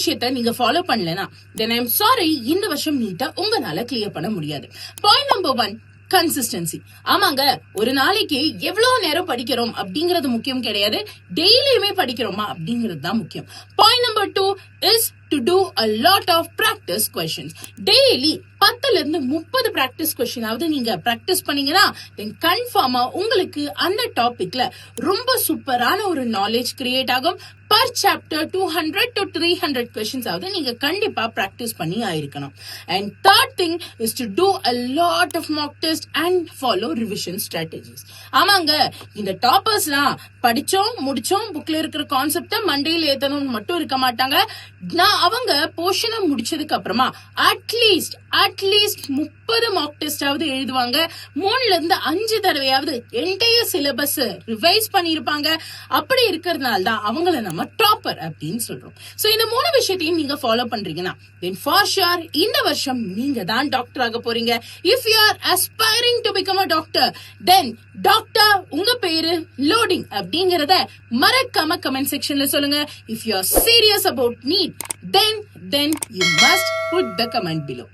விஷயத்த நீங்க ஃபாலோ பண்ணலனா தென் ஐ எம் சாரி, இந்த வருஷம் நீட்டா உங்களால கிளியர் பண்ண முடியாது. Point number 1, consistency. ஆமாங்க, ஒரு நாளைக்கு எவ்வளவு நேரம் படிக்கிறோம் அப்படிங்கறது முக்கியம் கிடையாது, டெய்லியுமே படிக்கிறோமா அப்படிங்கிறது தான் முக்கியம். Point number 2 is to do a lot of practice questions. Daily 10ல இருந்து 30 practice question ஆவது நீங்க practice பண்ணீங்கன்னா then கன்ஃபார்மா உங்களுக்கு அந்த டாபிக்ல ரொம்ப சூப்பரான ஒரு நாலேஜ் கிரியேட் ஆகும். பர் சாப்டர் 200 to 300 questions ஆவது நீங்க கண்டிப்பா practice பண்ணி ஆயிருக்கணும். And third thing is to do a lot of mock test and follow revision strategies. ஆமாங்க, இந்த டாப்பர்ஸ்லாம் படிச்சோம் முடிச்சோம் புக்ல இருக்கிற கான்செப்ட மண்டையில ஏத்தணும்னு மட்டும் இருக்க மாட்டாங்க. அவங்க போர்ஷனை முடிச்சதுக்கு அப்புறமா அட்லீஸ்ட் 30 மாக் டெஸ்ட் ஆவது எழுதுவாங்க. 3ல இருந்து 5 தடவையாவது என்டையர் சிலபஸ் ரிவைஸ் பண்ணிருப்பாங்க. அப்படி இருக்கிறதுனால தான் அவங்கள நம்ம டாப்பர் அப்படின்னு சொல்றோம். சோ இந்த 3 விஷயத்தையும் நீங்க ஃபாலோ பண்றீங்கன்னா then for sure இந்த வருஷம் நீங்க தான் டாக்டர் ஆக போறீங்க. If you are aspiring to become a doctor, then doctor உங்க பேரு லோடிங் அப்படிங்கறத மறக்காம கமெண்ட் செக்ஷன்ல சொல்லுங்க. If you are serious about NEET, then you must put the comment below.